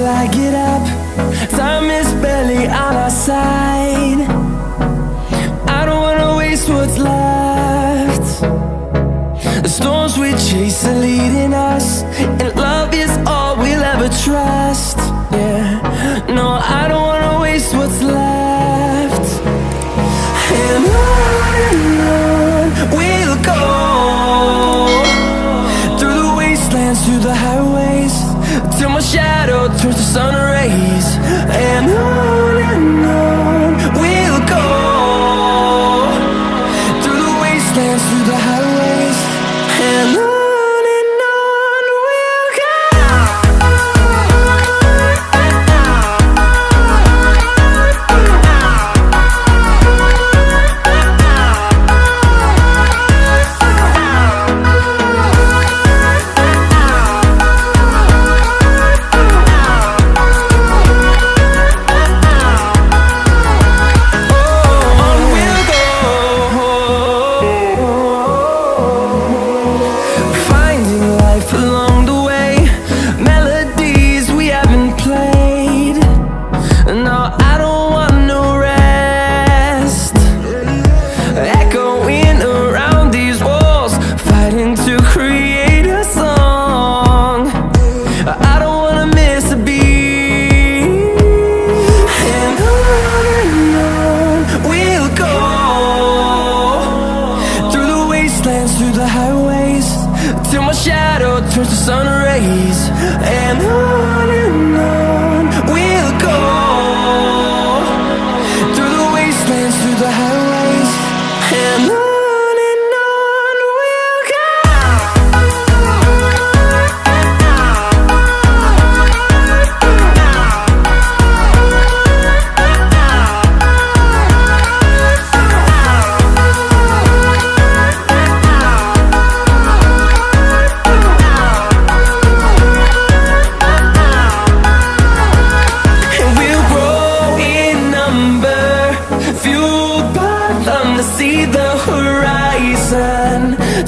till I get up. Time is barely on our side. I don't wanna waste what's left. The storms we chase are leading us, and love is all we'll ever trust. Yeah, no, I don't wanna waste what's left. And on we'll go, through the wastelands, through the highways, till my shadow turns to sun rays. And on we'll go, through the wastelands, through the highways, and on we'll go. Along the way, melodies we haven't played. No, I don't want no rest. Echoing around these walls, fighting to create a song. I don't wanna miss a beat. And on we'll go, through the wastelands, through the highways, till my shadow turns to sun rays. And on we'll go, through the wastelands, through the highways, and on we'll go. See the horizon,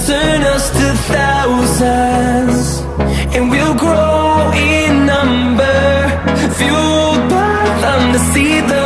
turn us to thousands, and we'll grow in number, fueled by them to see the